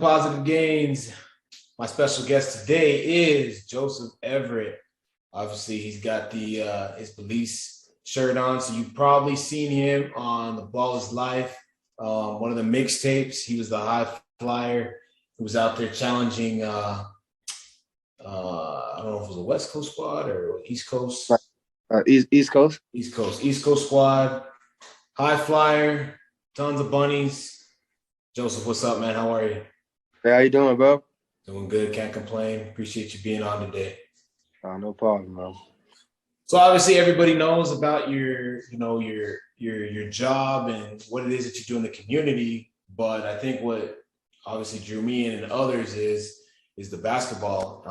Positive Gains. My special guest today is Joseph Everett. Obviously, he's got the his police shirt on, so you've probably seen him on the Ballislife, one of the mixtapes. He was the high flyer who was out there challenging. I don't know if it was a West Coast squad or East Coast. East Coast. East Coast squad. High flyer, tons of bunnies. Joseph, what's up, man? How are you? Hey, how you doing, bro? Doing good, can't complain. Appreciate you being on today. No problem, bro. So obviously everybody knows about your job and what it is that you do in the community. But I think what obviously drew me in and others is the basketball.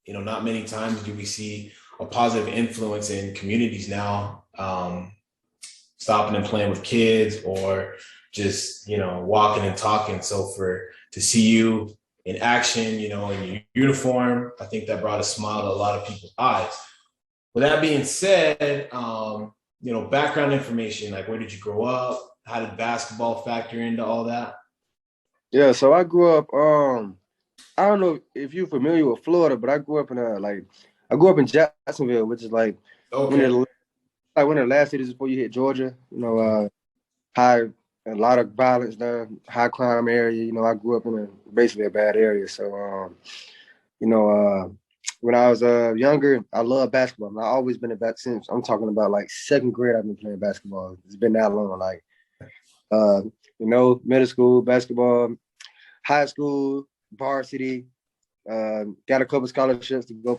Not many times do we see a positive influence in communities now, stopping and playing with kids or just, walking and talking. So to see you in action, in your uniform, I think that brought a smile to a lot of people's eyes. With that being said, background information, like where did you grow up? How did basketball factor into all that? Yeah, so I grew up. I don't know if you're familiar with Florida, but I grew up in Jacksonville, which is like Okay. one of the last cities before you hit Georgia. A lot of violence there, high crime area. I grew up in basically a bad area. So, when I was younger, I loved basketball. And I've always been a bat since I'm talking about like second grade. I've been playing basketball. It's been that long. Middle school basketball, high school varsity. Got a couple scholarships to go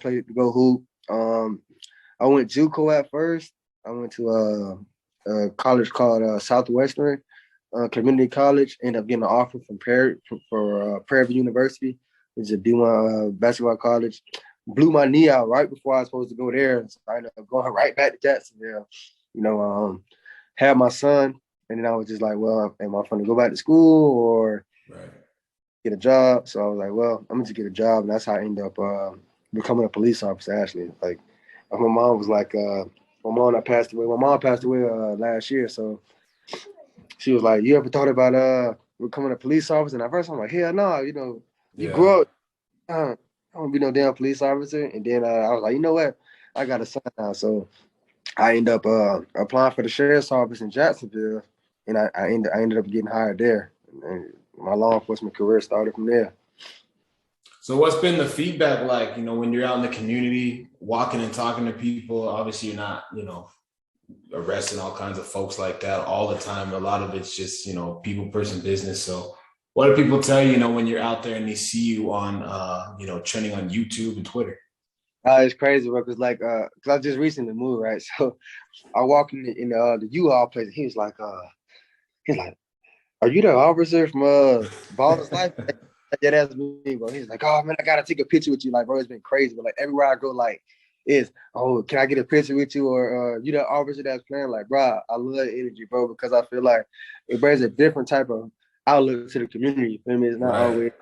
hoop. I went JUCO at first. I went to a college called Southwestern Community College. Ended up getting an offer from Prairie View University, which is a D1 basketball college. Blew my knee out right before I was supposed to go there. So I ended up going right back to Jacksonville. Had my son, and then I was just like, well, am I going to go back to school or get a job? So I was like, well, I'm going to get a job, and that's how I ended up becoming a police officer, actually. Like, my mom was like, my mom passed away. My mom passed away last year, so she was like, you ever thought about becoming a police officer? And at first I'm like, hell no, you grow up, I don't be no damn police officer. And then I was like, you know what? I got a son now. So I ended up applying for the sheriff's office in Jacksonville, and I ended up getting hired there. And my law enforcement career started from there. So what's been the feedback like, when you're out in the community, walking and talking to people? Obviously you're not, arresting all kinds of folks like that all the time. A lot of it's just, people, person, business. So what do people tell you, when you're out there and they see you on, trending on YouTube and Twitter? It's crazy, bro, because I just recently moved, right? So I walk in the U-Haul place, and he's like, are you the officer from Ballislife? Yeah, that's me, bro. He's like, oh man, I gotta take a picture with you. Like, bro, it's been crazy. But like everywhere I go, can I get a picture with you? Or you the officer that's playing? Like, bro, I love the energy, bro, because I feel like it brings a different type of outlook to the community. You feel me? It's not always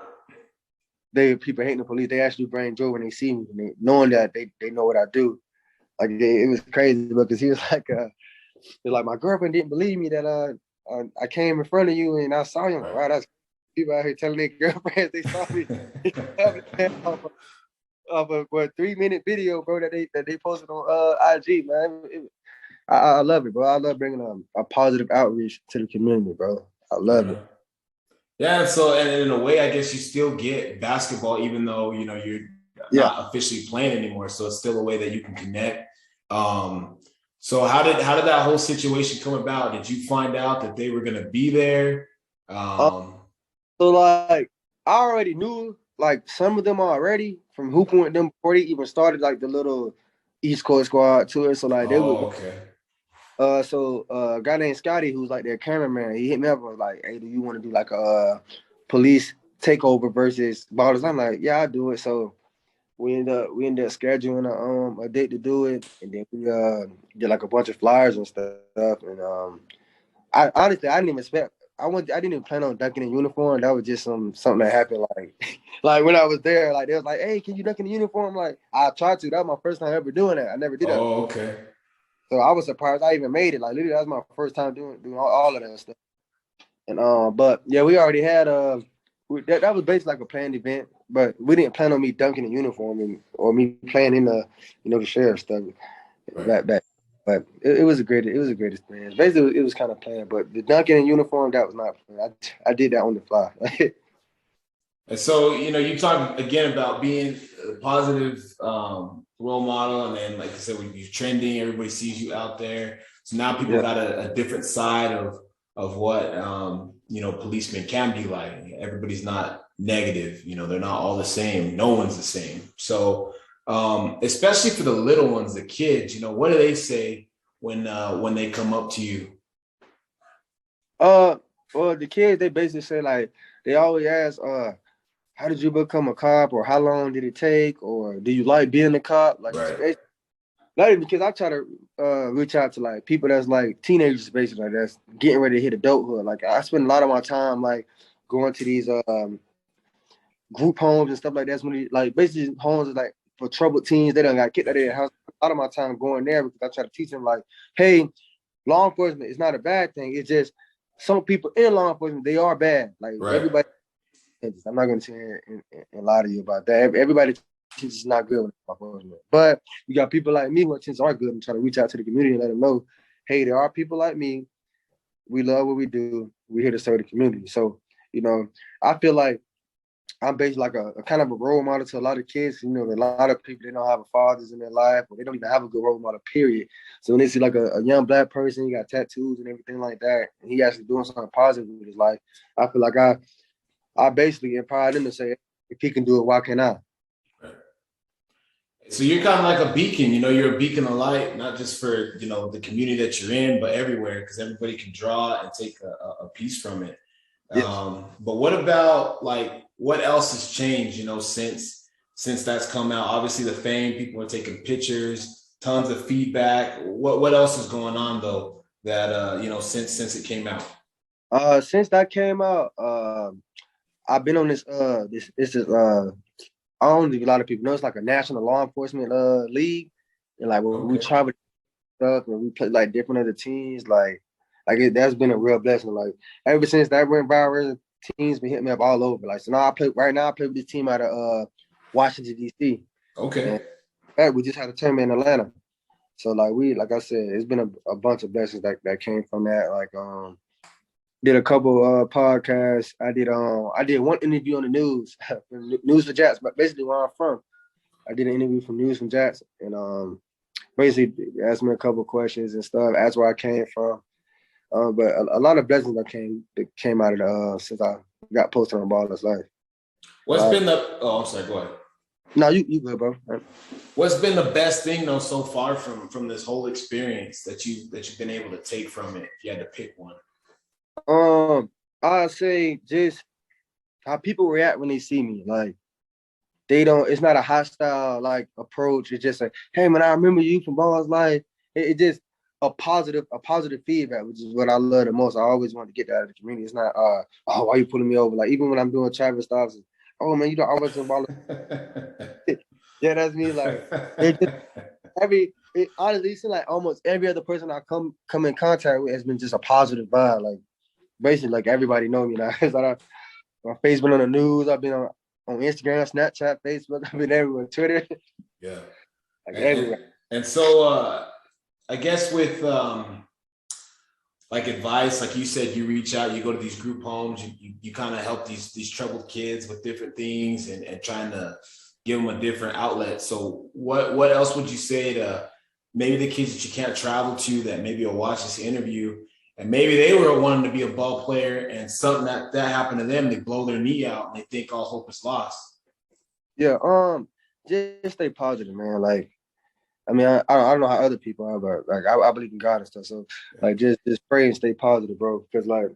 people hating the police. They actually bring joy when they see me, knowing that they know what I do. Like it was crazy because he was like my girlfriend didn't believe me that I came in front of you and I saw you. I'm like, wow, that's people out here telling their girlfriends they saw me off of a 3-minute video, bro, that they posted on IG, man. I love it, bro. I love bringing a positive outreach to the community, bro. I love it. Yeah, so and in a way, I guess you still get basketball, even though you're not officially playing anymore. So it's still a way that you can connect. So how did that whole situation come about? Did you find out that they were going to be there? So I already knew some of them already from hooping with them before they even started the little East Coast squad tour. So they would. Okay. So a guy named Scotty, who's their cameraman, he hit me up and was like, "Hey, do you want to do a police takeover versus ballers?" I'm like, "Yeah, I do it." So we end up scheduling a date to do it, and then we did a bunch of flyers and stuff. And I honestly I didn't even expect. I didn't even plan on dunking in uniform. That was just something that happened. Like when I was there, they was like, "Hey, can you dunk in the uniform?" Like I tried to. That was my first time ever doing that. I never did that. Oh, okay. So I was surprised I even made it. Literally, that was my first time doing all of that stuff. And but yeah, we already had that was basically like a planned event, but we didn't plan on me dunking in uniform or me playing in the the sheriff stuff Right. back. But it was a great experience. Basically, it was kind of planned, but the dunking in uniform that was not planned. I did that on the fly. And so, you talk again about being a positive role model, and then, like I said, when you're trending, everybody sees you out there. So now people Yeah. got a different side of what policemen can be like. Everybody's not negative. They're not all the same. No one's the same. So, especially for the little ones, the kids, what do they say when they come up to you? Well, the kids they basically say like they always ask, how did you become a cop, or how long did it take, or do you like being a cop? Like, Right. not even because I try to reach out to like people that's like teenagers, basically, like that's getting ready to hit adulthood. Like, I spend a lot of my time like going to these group homes and stuff like that. Like basically homes is like for troubled teens. They don't got kicked out of their house. A lot of my time going there because I try to teach them like, hey, law enforcement is not a bad thing. It's just some people in law enforcement, they are bad. Like Right. everybody. I'm not going to sit here and lie to you about that. Everybody is not good with law enforcement, but you got people like me who are good and try to reach out to the community and let them know, hey, there are people like me. We love what we do. We're here to serve the community. So, I feel like I'm basically like a kind of a role model to a lot of kids. A lot of people, they don't have fathers in their life, or they don't even have a good role model, period. So when they see like a young Black person, he got tattoos and everything like that, and he actually doing something positive with his life, I feel like I basically empower them to say, if he can do it, why can't I? Right. So you're kind of like a beacon, you're a beacon of light, not just for, the community that you're in, but everywhere, because everybody can draw and take a piece from it. Yes. But what about like what else has changed, since that's come out? Obviously the fame, people are taking pictures, tons of feedback. What else is going on though that since it came out? Since that came out, I've been on this is I don't think a lot of people know, it's like a national law enforcement league. And like when we Okay. travel stuff and we play like different other teams, that's been a real blessing. Like ever since that went viral, teams been hitting me up all over. Like so now I play with this team out of Washington, DC. Okay. And we just had a tournament in Atlanta. So like I said, it's been a bunch of blessings that came from that. Like did a couple podcasts. I did one interview on the news, News for Jats, but basically where I'm from. I did an interview from News from Jats, and basically asked me a couple questions and stuff. Asked where I came from. But a lot of blessings that came out of since I got posted on Ballislife. What's been the oh I'm sorry, go ahead. No, you good, bro. What's been the best thing though so far from this whole experience that you've been able to take from it, if you had to pick one? I'd say just how people react when they see me. Like they don't. It's not a hostile like approach. It's just like, hey man, I remember you from Ballislife. It just a positive feedback, which is what I love the most. I always want to get that out of the community. It's not oh, why you pulling me over? Like even when I'm doing traffic stops, oh man, you don't always in Ballislife. Yeah, that's me. Like it just honestly, it's like almost every other person I come in contact with has been just a positive vibe. Like basically, like everybody know me now. My face been on the news. I've been on Instagram, Snapchat, Facebook. I've been everywhere, Twitter, Yeah. like And, everywhere. and so I guess with like advice, like you said, you reach out, you go to these group homes, you kind of help these troubled kids with different things and trying to give them a different outlet. So what else would you say to maybe the kids that you can't travel to that maybe will watch this interview and maybe they were wanting to be a ball player and something that happened to them, they blow their knee out and they think all hope is lost? Yeah, just stay positive, man. Like, I mean, I don't know how other people are, but like I believe in God and stuff. So like just pray and stay positive, bro. Because like,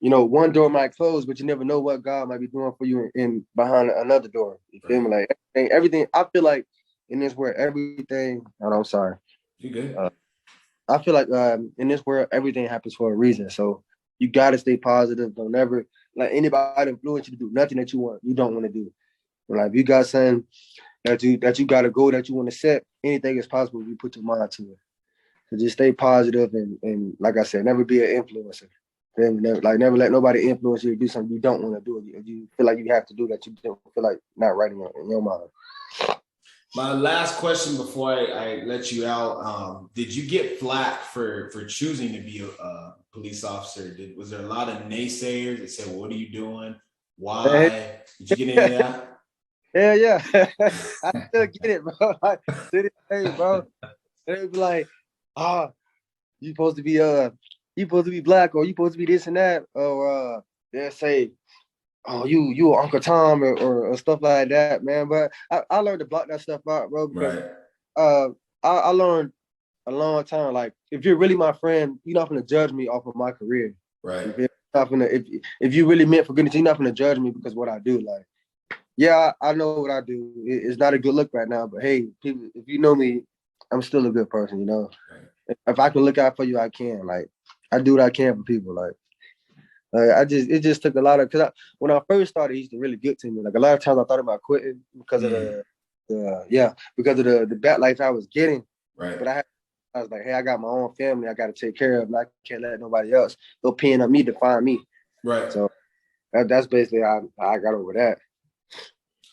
one door might close, but you never know what God might be doing for you in behind another door. You feel me? Like everything. I feel like in this world, everything. Oh, I'm sorry. You good? I feel like in this world, everything happens for a reason. So you gotta stay positive. Don't ever let anybody influence you to do nothing that you don't want to do. Like if you got something that you got a goal that you want to set, anything is possible if you put your mind to it. So just stay positive and like I said, never be an influencer. Never let nobody influence you to do something you don't want to do. If you feel like you have to do that, you don't feel like not right in your mind. My last question before I let you out, did you get flack for choosing to be a police officer? Was there a lot of naysayers that said, "What are you doing? Why?" Did you get any of that? Hell yeah. I still get it, bro. Like, to this day, bro. And they be like, ah, you supposed to be you supposed to be black, or you supposed to be this and that, or they'll say, oh, you Uncle Tom, or stuff like that, man. But I learned to block that stuff out, bro, because Right. I learned a long time, like, if you're really my friend, you're not gonna judge me off of my career. Right. If you really meant for goodness, you're not gonna judge me because of what I do. Like, yeah, I know what I do. It's not a good look right now, but hey, people, if you know me, I'm still a good person, you know. Right. If I can look out for you, I can. Like, I do what I can for people. Like it just took a lot of, because when I first started, he used to really get to me. Like, a lot of times I thought about quitting because of because of the bad life I was getting. Right. But I was like, hey, I got my own family I got to take care of. And I can't let nobody else go pin on me to find me. Right. So that's basically how I got over that.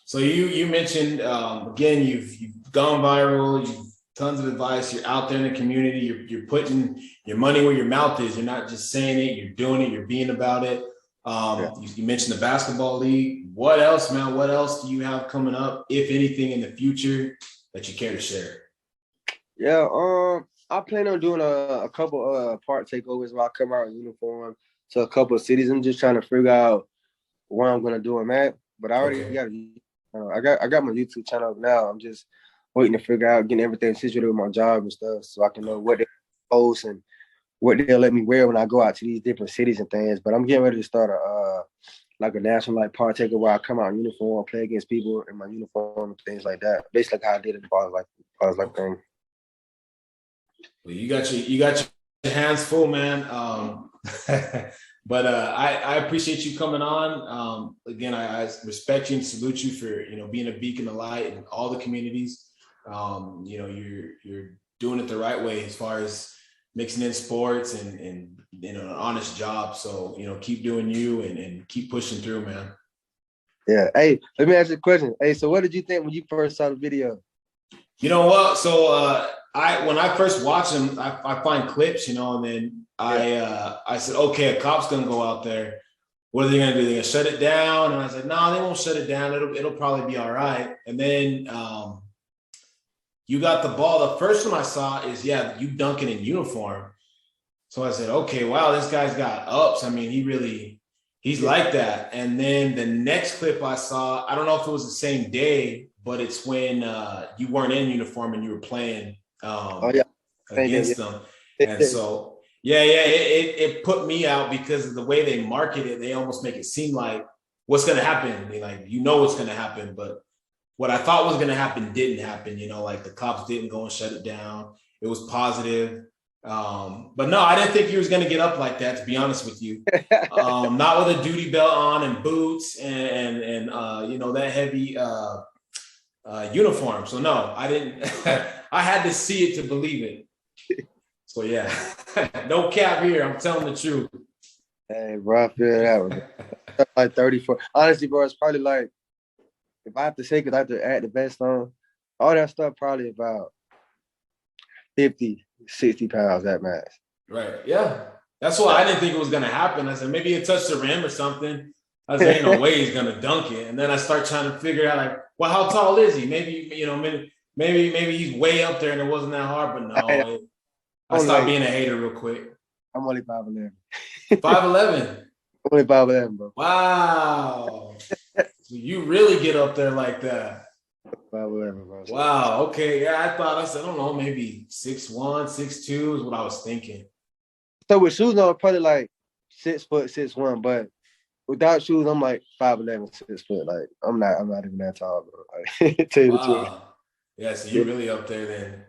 So you mentioned again, you've gone viral. You've tons of advice. You're out there in the community. You're putting your money where your mouth is. You're not just saying it. You're doing it. You're being about it. You mentioned the basketball league. What else, man? What else do you have coming up, if anything, in the future that you care to share? Yeah, I plan on doing a couple park takeovers where I come out in uniform to a couple of cities. I'm just trying to figure out where I'm gonna do them at. But I already Okay. got I got my YouTube channel now. I'm just waiting to figure out getting everything situated with my job and stuff, so I can know what they post and what they'll let me wear when I go out to these different cities and things. But I'm getting ready to start a like a national like park takeover where I come out in uniform, play against people in my uniform and things like that. Basically, like how I did in the bars like thing. Well, you got your hands full, man. But I appreciate you coming on. Again, I respect you and salute you for being a beacon of light in all the communities. You're doing it the right way as far as mixing in sports and an honest job. So keep doing you and keep pushing through, man. Yeah. Hey, let me ask you a question. Hey, so what did you think when you first saw the video? You know what? So when I first watched him, I find clips, and then I said, okay, a cop's gonna go out there. What are they gonna do? They're gonna shut it down? And I said, no, they won't shut it down. It'll probably be all right. And then you got the ball. The first one I saw is you dunking in uniform. So I said, okay, wow, this guy's got ups. I mean, he's like that. And then the next clip I saw, I don't know if it was the same day, but it's when you weren't in uniform and you were playing against them. And so, it put me out because of the way they market it. They almost make it seem like what's going to happen. I mean, like, what's going to happen. But what I thought was going to happen didn't happen. Like the cops didn't go and shut it down. It was positive. But no, I didn't think he was going to get up like that, to be honest with you. Not with a duty belt on and boots and that heavy uniform. So no, I didn't. I had to see it to believe it. So yeah, no cap here. I'm telling the truth. Hey, bro, I feel that one. Like 34. Honestly, bro, it's probably like, if I have to say, because I have to add the vest on, all that stuff probably about 50, 60 pounds, that max. Right. Yeah. That's why I didn't think it was going to happen. I said, maybe it touched the rim or something. I was like, ain't no way he's going to dunk it. And then I start trying to figure out, like, well, how tall is he? Maybe, maybe he's way up there and it wasn't that hard, but no. I stopped being a hater real quick. I'm only 5'11". 5'11"? Only 5'11", bro. Wow. So you really get up there like that. 5'11", bro. Wow. Okay. Yeah, I said, I don't know, maybe 6'1", 6'2" is what I was thinking. So with shoes on, probably like 6 foot, 6'1", but without shoes, I'm like 5'11", 6 foot. Like, I'm not even that tall, bro. Like, tell you the truth. Yeah, so you're really up there then.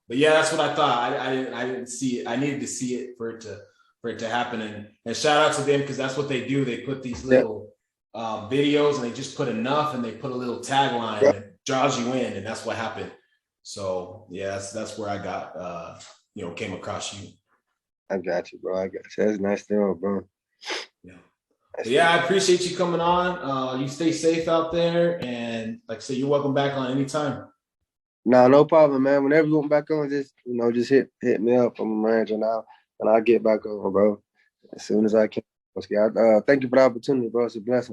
But yeah, that's what I thought. I didn't see it. I needed to see it for it to happen. And shout out to them, because that's what they do. They put these little videos and they just put enough and they put a little tagline that draws you in, and that's what happened. So yeah, that's where I got came across you. I got you, bro. I got you. That's nice to know, bro. Yeah. Nice But to yeah, know. I appreciate you coming on. You stay safe out there, and like I said, you're welcome back on anytime. Nah, no problem, man. Whenever you want back on, just hit me up. I'm around you now, and I'll get back on, bro, as soon as I can. Okay, thank you for the opportunity, bro. It's a blessing.